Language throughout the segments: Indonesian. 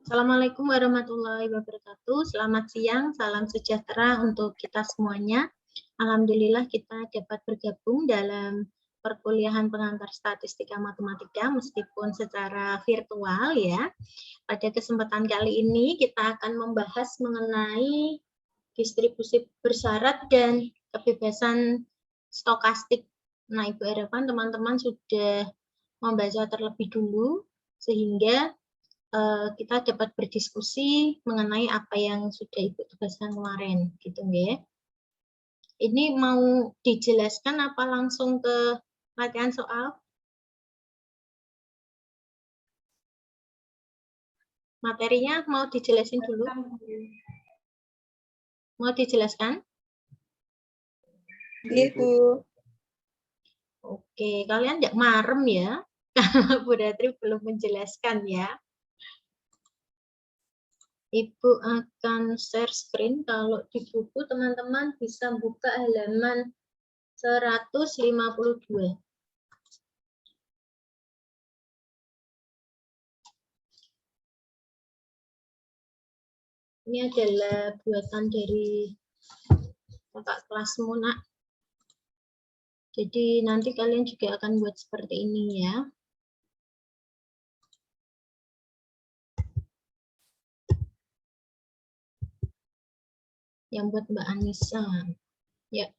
Assalamualaikum warahmatullahi wabarakatuh. Selamat siang, salam sejahtera untuk kita semuanya. Alhamdulillah kita dapat bergabung dalam perkuliahan pengantar statistika matematika meskipun secara virtual ya. Pada kesempatan kali ini kita akan membahas mengenai distribusi bersyarat dan kebebasan stokastik. Nah, Ibu harapkan teman-teman sudah membaca terlebih dulu sehingga kita dapat berdiskusi mengenai apa yang sudah Ibu tugaskan kemarin, gitu ya. Ini mau dijelaskan apa langsung ke latihan soal? Materinya mau dijelasin dulu? Mau dijelaskan? Iya, Bu. Oke, kalian tidak marem ya? Kalau Bu Datri belum menjelaskan ya. Ibu akan share screen. Kalau di buku teman-teman bisa buka halaman 152. Ini adalah buatan dari kakak kelasmu, Nak. Jadi nanti kalian juga akan buat seperti ini ya. Yang buat Mbak Anissa. Ya.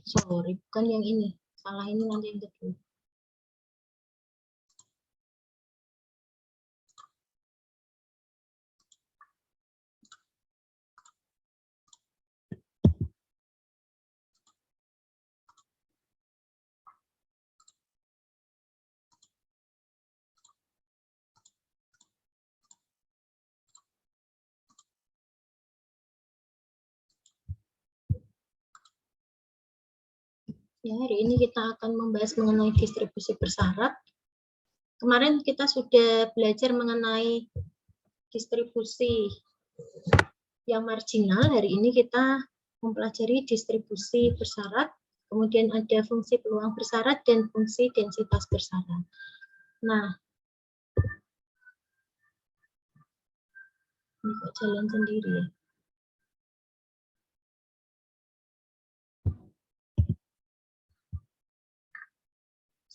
Sorry, bukan yang ini. Salah, ini nanti yang kedua. Ya, hari ini kita akan membahas mengenai distribusi bersyarat. Kemarin kita sudah belajar mengenai distribusi yang marginal. Hari ini kita mempelajari distribusi bersyarat. Kemudian ada fungsi peluang bersyarat dan fungsi densitas bersyarat. Nah, ini kok jalan sendiri ya.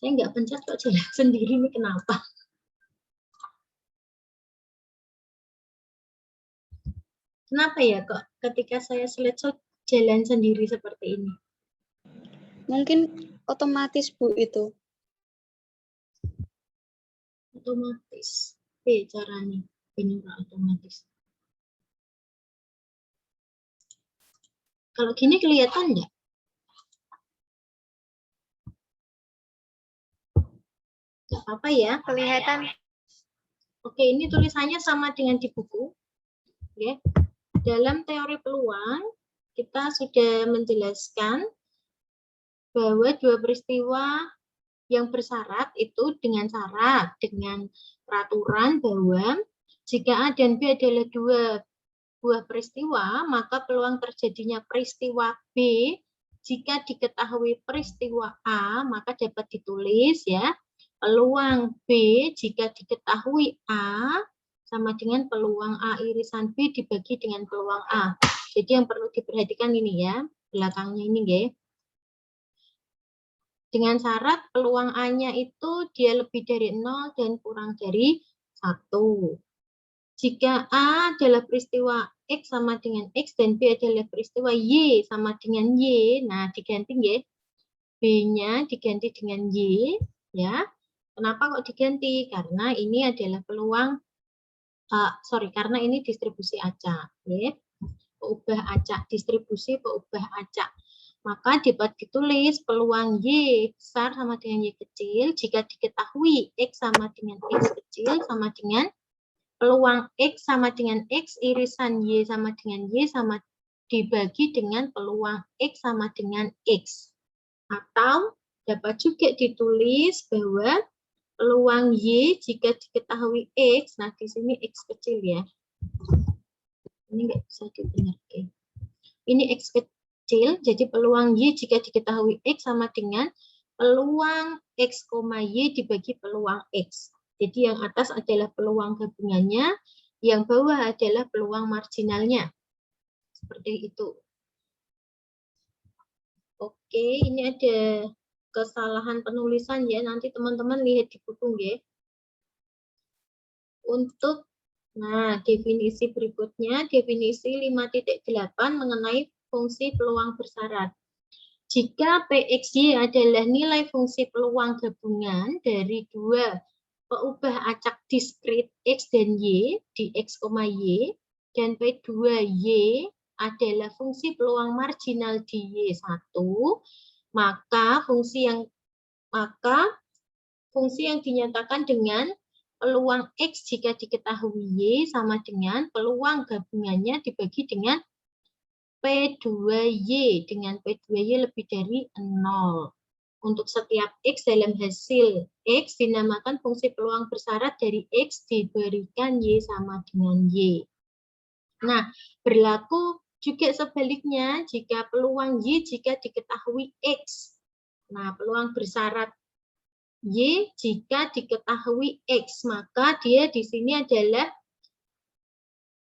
Saya nggak pencet kok jalan sendiri, ini kenapa? Kenapa ya kok ketika saya slideshow jalan sendiri seperti ini? Mungkin otomatis, Bu, itu. Otomatis. Caranya penyurat otomatis. Kalau gini kelihatan nggak? Nggak apa-apa ya. Kelihatan. Oke, ini tulisannya sama dengan di buku. Oke. Dalam teori peluang, kita sudah menjelaskan bahwa dua peristiwa yang bersyarat itu dengan peraturan bahwa jika A dan B adalah dua buah peristiwa, maka peluang terjadinya peristiwa B jika diketahui peristiwa A, maka dapat ditulis ya, peluang B jika diketahui A sama dengan peluang A irisan B dibagi dengan peluang A. Jadi yang perlu diperhatikan ini ya, belakangnya ini ya. Dengan syarat peluang A-nya itu dia lebih dari 0 dan kurang dari 1. Jika A adalah peristiwa X sama dengan X dan B adalah peristiwa Y sama dengan Y, nah diganti ya. B-nya diganti dengan Y, ya. Kenapa kok diganti? Karena ini adalah peluang, karena ini distribusi acak, ya. Peubah acak, distribusi peubah acak. Maka dapat ditulis peluang Y besar sama dengan Y kecil jika diketahui X sama dengan X kecil sama dengan peluang X sama dengan X irisan Y sama dengan Y sama dibagi dengan peluang X sama dengan X. Atau dapat juga ditulis bahwa peluang Y jika diketahui X, nah di sini X kecil ya. Ini nggak bisa dibenarkan. Ini X kecil, jadi peluang Y jika diketahui X sama dengan peluang X, Y dibagi peluang X. Jadi yang atas adalah peluang gabungannya, yang bawah adalah peluang marginalnya. Seperti itu. Oke, ini ada kesalahan penulisan ya. Nanti teman-teman lihat di buku ya. Untuk definisi berikutnya, definisi 5.8 mengenai fungsi peluang bersyarat. Jika PXY adalah nilai fungsi peluang gabungan dari dua peubah acak diskrit X dan Y di X, Y, dan P2Y adalah fungsi peluang marginal di Y1, maka fungsi yang dinyatakan dengan peluang X jika diketahui Y sama dengan peluang gabungannya dibagi dengan P2Y, dengan P2Y lebih dari 0. Untuk setiap X dalam hasil X dinamakan fungsi peluang bersyarat dari X diberikan Y sama dengan Y. Nah, berlaku juga sebaliknya jika peluang Y jika diketahui X. Nah, peluang bersyarat Y jika diketahui X, maka dia di sini adalah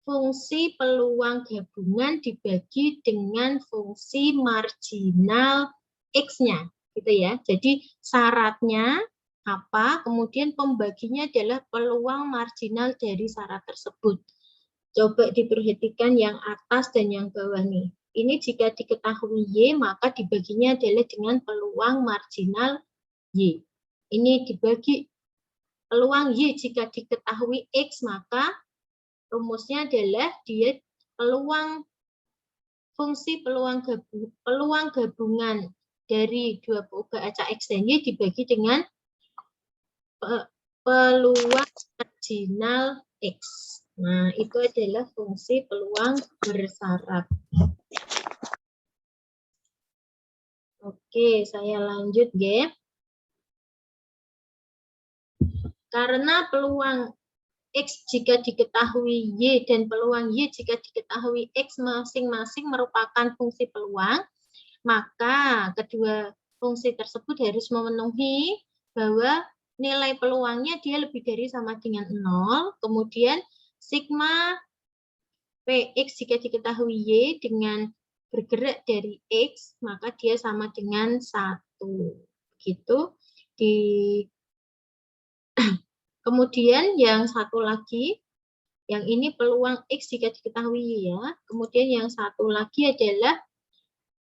fungsi peluang gabungan dibagi dengan fungsi marginal X-nya, gitu ya. Jadi syaratnya apa? Kemudian pembaginya adalah peluang marginal dari syarat tersebut. Coba diperhatikan yang atas dan yang bawah nih. Ini jika diketahui Y, maka dibaginya adalah dengan peluang marginal Y. Ini dibagi peluang Y jika diketahui X, maka rumusnya adalah dia fungsi peluang gabungan dari dua peubah acak X dan Y dibagi dengan peluang marginal X. Nah, itu adalah fungsi peluang bersyarat. Oke, saya lanjut, ya. Karena peluang X jika diketahui Y dan peluang Y jika diketahui X masing-masing merupakan fungsi peluang, maka kedua fungsi tersebut harus memenuhi bahwa nilai peluangnya dia lebih dari sama dengan 0, kemudian sigma PX jika diketahui Y dengan bergerak dari X, maka dia sama dengan 1. Begitu. Kemudian yang satu lagi, yang ini peluang X jika diketahui ya. Kemudian yang satu lagi adalah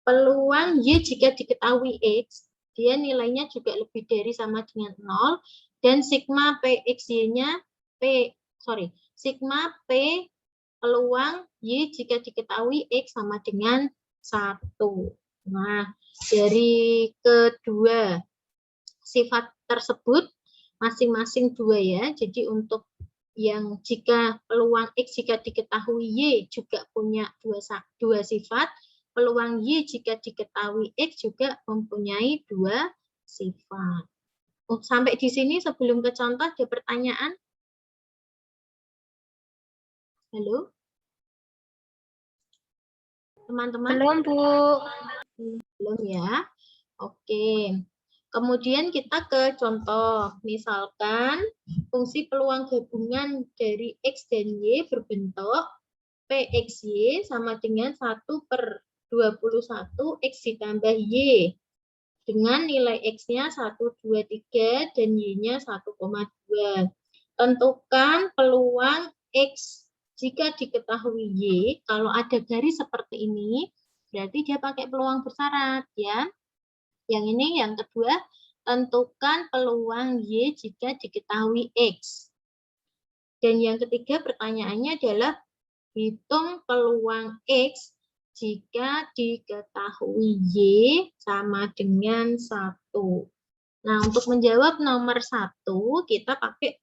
peluang Y jika diketahui X, dia nilainya juga lebih dari sama dengan 0, dan sigma PXY-nya, sigma P peluang Y jika diketahui X sama dengan 1. Nah, dari kedua sifat tersebut, masing-masing 2 ya. Jadi untuk yang jika peluang X jika diketahui Y juga punya dua sifat, peluang Y jika diketahui X juga mempunyai 2 sifat. Sampai di sini sebelum ke contoh ada pertanyaan? Halo? Teman-teman? Belum, Bu. Belum ya? Oke. Kemudian kita ke contoh, misalkan fungsi peluang gabungan dari X dan Y berbentuk PXY sama dengan 1/21 X ditambah Y. Dengan nilai X-nya 1,23 dan Y-nya 1,2. Tentukan peluang X jika diketahui Y, kalau ada garis seperti ini, berarti dia pakai peluang bersyarat ya. Yang ini yang kedua, tentukan peluang Y jika diketahui X. Dan yang ketiga pertanyaannya adalah hitung peluang X jika diketahui Y sama dengan 1. Nah, untuk menjawab nomor 1, kita pakai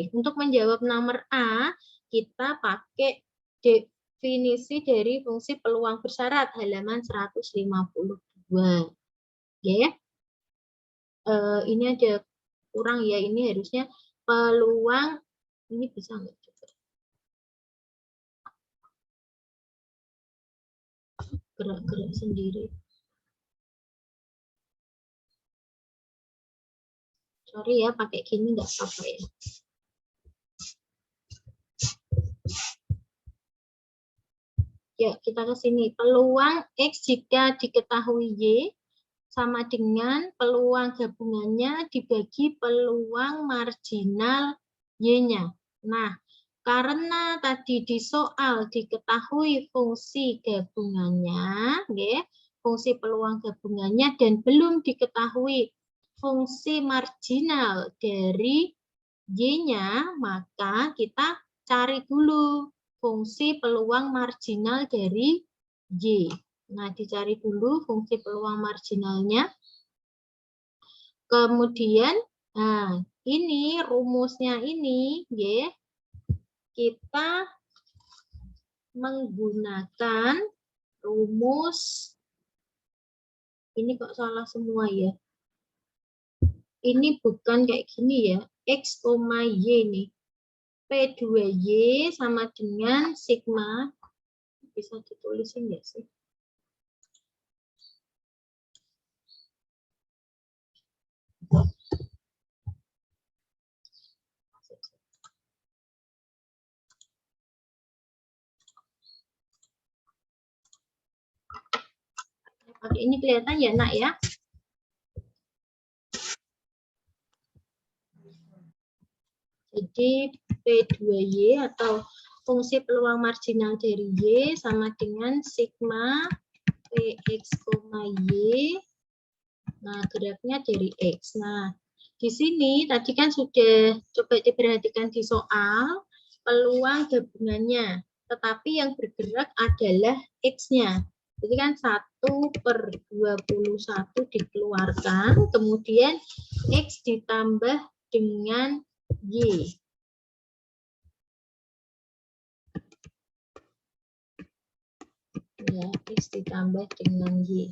untuk menjawab nomor A, kita pakai definisi dari fungsi peluang bersyarat halaman 152. Ya, ini ada kurang ya, ini harusnya peluang, ini bisa nggak juga gerak-gerak sendiri. Sorry ya, pakai gini nggak apa-apa ya. Ya, kita ke sini. Peluang X jika diketahui Y sama dengan peluang gabungannya dibagi peluang marginal Y-nya. Nah, karena tadi di soal diketahui fungsi gabungannya, ya, fungsi peluang gabungannya, dan belum diketahui fungsi marginal dari Y-nya, maka kita cari dulu fungsi peluang marginal dari Y. Nah, dicari dulu fungsi peluang marginalnya. Kemudian, nah, ini rumusnya ini, ya, kita menggunakan rumus, ini kok salah semua ya. Ini bukan kayak gini ya, X, Y nih. P2Y sama dengan sigma, bisa ditulisin nggak sih? Pakai ini kelihatan ya, Nak ya? Jadi P2Y atau fungsi peluang marginal dari Y sama dengan sigma Px, Y. Nah, geraknya dari X. Nah, di sini tadi kan sudah coba diperhatikan di soal peluang gabungannya. Tetapi yang bergerak adalah X-nya. Jadi kan 1/21 dikeluarkan, kemudian X ditambah dengan Y. Ya, X ditambah dengan Y.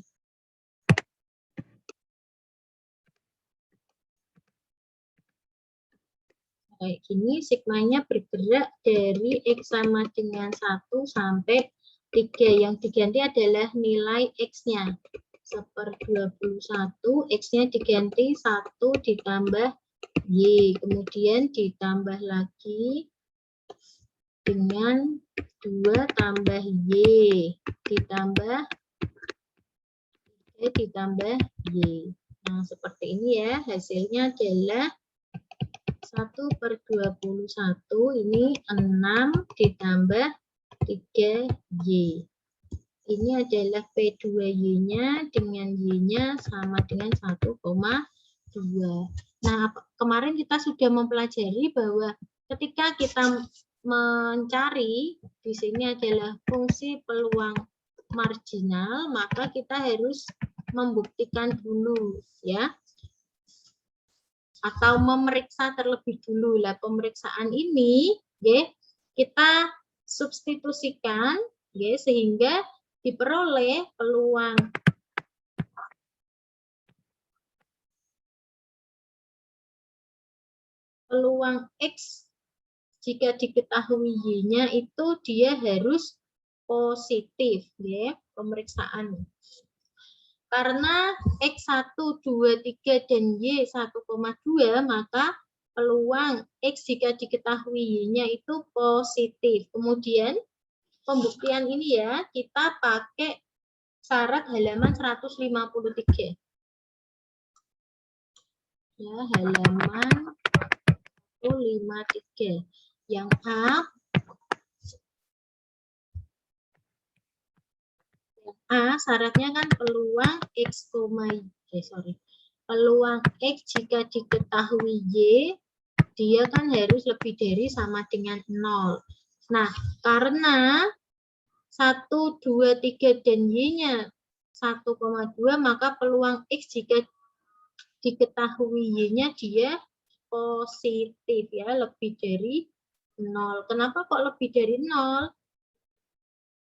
Kayak gini, sigmanya bergerak dari X sama dengan 1 sampai 3. Yang diganti adalah nilai X-nya. 1/21, X-nya diganti 1 ditambah Y. Kemudian ditambah lagi dengan 2 tambah Y. Ditambah Y ditambah Y. Nah, seperti ini ya. Hasilnya adalah 1/21 ini 6 ditambah 3Y. Ini adalah P2Y-nya dengan Y-nya sama dengan 1,2. Nah, kemarin kita sudah mempelajari bahwa ketika kita mencari, di sini adalah fungsi peluang marginal, maka kita harus membuktikan dulu, ya, atau memeriksa terlebih dulu. Lah, pemeriksaan ini, ya, kita substitusikan, ya, sehingga diperoleh peluang X jika diketahui Y-nya itu dia harus positif, ya, pemeriksaan. Karena X1, 2, 3, dan Y 1,2, maka peluang X jika diketahui Y-nya itu positif. Kemudian pembuktian ini ya, kita pakai syarat halaman 153. Ya, halaman 153. Yang A syaratnya kan peluang X, peluang X jika diketahui Y, dia kan harus lebih dari sama dengan 0. Nah, karena 1, 2, 3, dan Y-nya 1,2, maka peluang X jika diketahui Y-nya dia positif, ya, lebih dari 0. Kenapa kok lebih dari 0?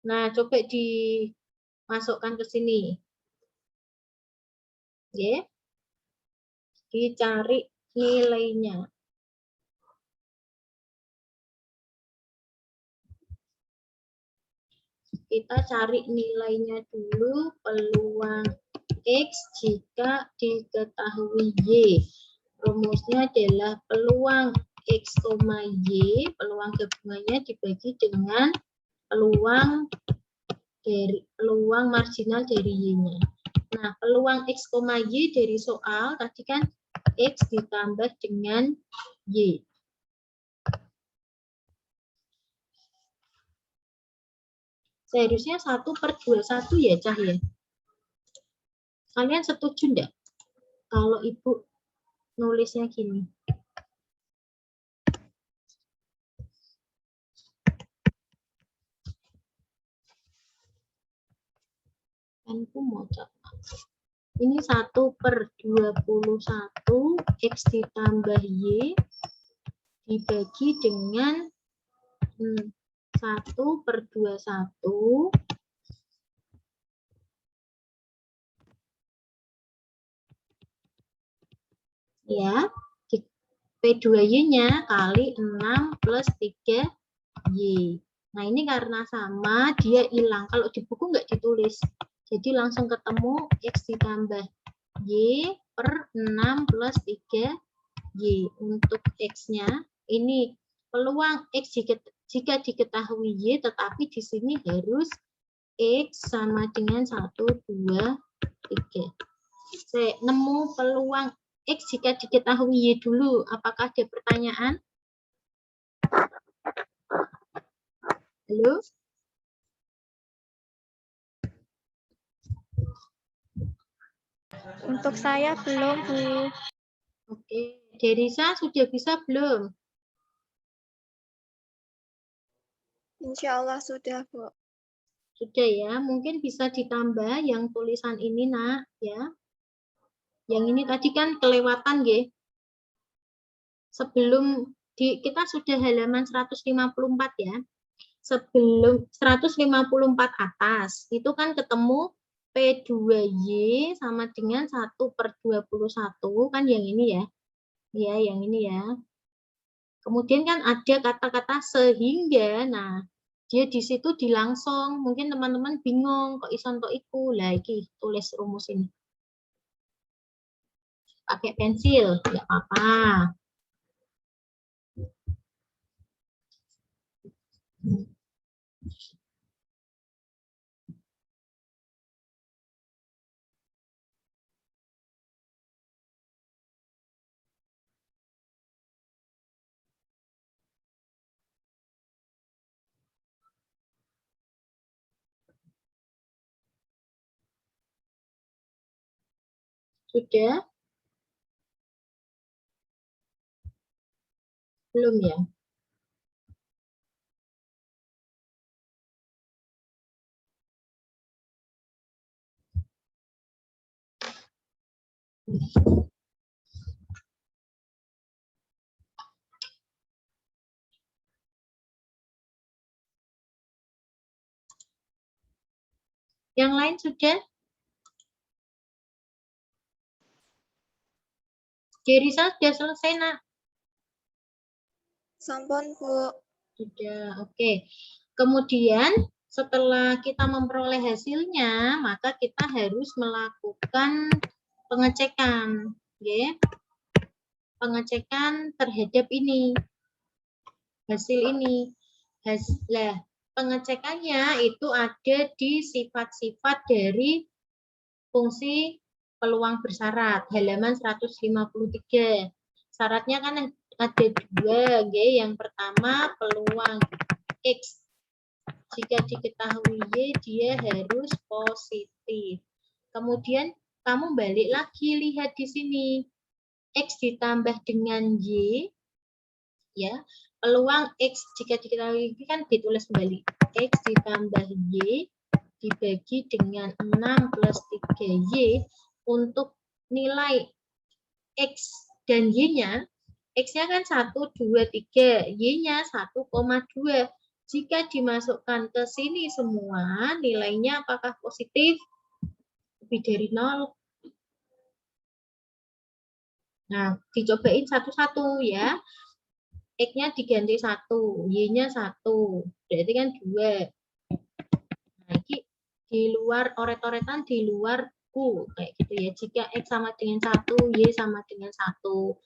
Nah, coba dimasukkan ke sini. Ya. Dicari nilainya. Kita cari nilainya dulu, peluang X jika diketahui Y. Rumusnya adalah peluang X, Y, peluang gabungannya dibagi dengan peluang marginal dari Y-nya. Nah, peluang X, Y dari soal tadi kan X ditambah dengan Y. Seharusnya 1/21 ya, Cah ya? Kalian setuju enggak? Kalau Ibu nulisnya gini. Aku mau coba. Ini 1/21 X ditambah Y dibagi dengan 1/21 ya, P2Y-nya kali 6 plus 3Y. Nah, ini karena sama, dia hilang. Kalau di buku nggak ditulis. Jadi langsung ketemu X ditambah Y per 6 plus 3Y. Untuk X-nya, ini peluang X jika diketahui Y, tetapi di sini harus X sama dengan 1, 2, 3. Saya nemu peluang X jika diketahui Y dulu. Apakah ada pertanyaan? Halo? Untuk saya belum, Bu. Oke, Derisa sudah bisa belum? Insya Allah sudah, Bu. Sudah ya, mungkin bisa ditambah yang tulisan ini, Nak, ya. Yang ini tadi kan kelewatan, ya. Sebelum kita sudah halaman 154 ya. Sebelum 154 atas, itu kan ketemu P2Y sama dengan 1/21, kan yang ini ya. Ya, yang ini ya. Kemudian kan ada kata-kata sehingga, nah, dia di situ dilangsung. Mungkin teman-teman bingung, kok ison kok iku. Lah, iki tulis rumus ini. Pakai pensil, nggak apa-apa. Sudah? Belum ya? Yang lain sudah? Derisa sudah selesai, Nak? Sampun, Bu. Sudah, oke. Kemudian setelah kita memperoleh hasilnya, maka kita harus melakukan pengecekan, ya. Pengecekan terhadap ini, hasil ini. Pengecekannya itu ada di sifat-sifat dari fungsi peluang bersyarat, halaman 153. Syaratnya kan ada dua, yang pertama peluang X jika diketahui Y dia harus positif. Kemudian kamu balik lagi lihat di sini X ditambah dengan Y, ya, peluang X jika diketahui Y kan ditulis kembali X ditambah Y dibagi dengan 6 plus 3Y untuk nilai X dan Y-nya. X-nya kan 1, 2, 3, Y-nya 1,2. Jika dimasukkan ke sini semua, nilainya apakah positif? Lebih dari 0. Nah, dicobain satu-satu ya. X-nya diganti 1, Y-nya 1. Berarti kan 2. Nah, ini di luar oret-oretan, di luar Q. Kayak gitu ya. Jika X sama dengan 1, Y sama dengan 1.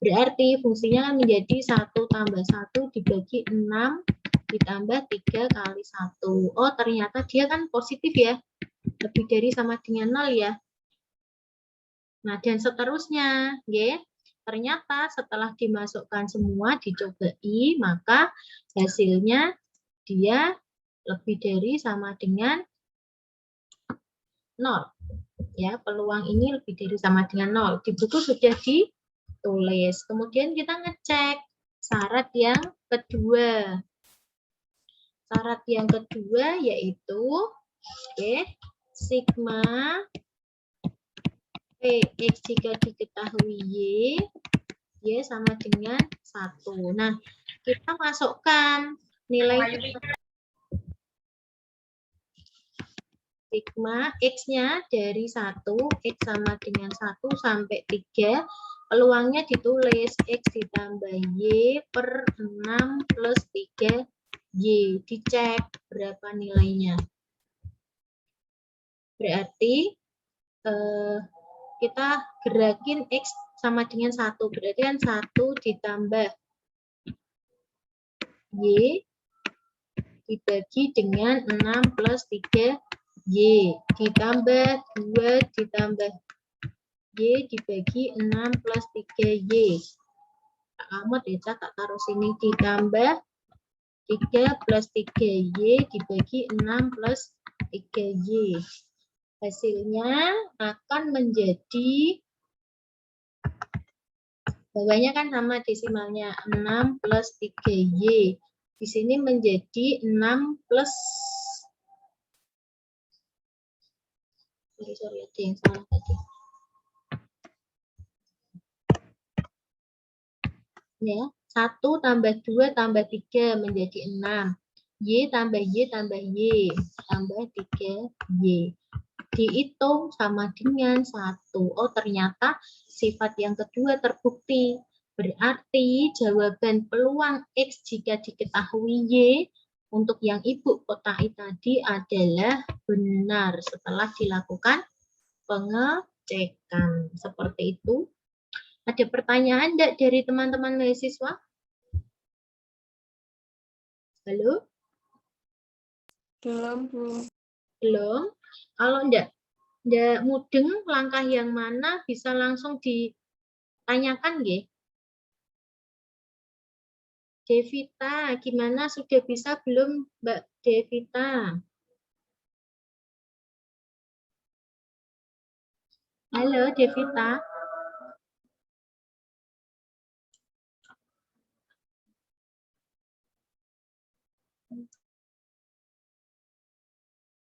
Berarti fungsinya kan menjadi 1 tambah 1 dibagi 6 ditambah 3 kali 1. Oh, ternyata dia kan positif ya. Lebih dari sama dengan 0 ya. Nah, dan seterusnya. Ya. Ternyata setelah dimasukkan semua, dicobai, maka hasilnya dia lebih dari sama dengan 0. Ya, peluang ini lebih dari sama dengan 0. Di buku sudah ditulis. Kemudian kita ngecek syarat yang kedua. Syarat yang kedua yaitu sigma Px jika diketahui Y sama dengan 1. Nah, kita masukkan nilai sigma X-nya dari 1, X sama dengan 1 sampai 3, peluangnya ditulis X ditambah Y per 6 plus 3 Y. Dicek berapa nilainya. Berarti kita gerakin X sama dengan 1. Berarti kan 1 ditambah Y dibagi dengan 6 plus 3 Y ditambah 2 ditambah Y dibagi 6 plus 3 Y. Kamu tak taruh sini ditambah 3 plus 3 Y dibagi 6 plus 3 Y. Hasilnya akan menjadi, bawahnya kan sama desimalnya, 6 plus 3Y. Di sini menjadi 6 plus, sorry, ada yang salah tadi. Ya, 1 tambah 2 tambah 3 menjadi 6. Y tambah Y tambah Y tambah 3Y. Dihitung sama dengan 1. Oh, ternyata sifat yang kedua terbukti. Berarti jawaban peluang X jika diketahui Y untuk yang Ibu kotai tadi adalah benar setelah dilakukan pengecekan. Seperti itu. Ada pertanyaan enggak dari teman-teman mahasiswa? Halo? Belum. Kalau enggak mudeng langkah yang mana bisa langsung ditanyakan nggih. Devita, gimana sudah bisa belum Mbak Devita? Halo Devita.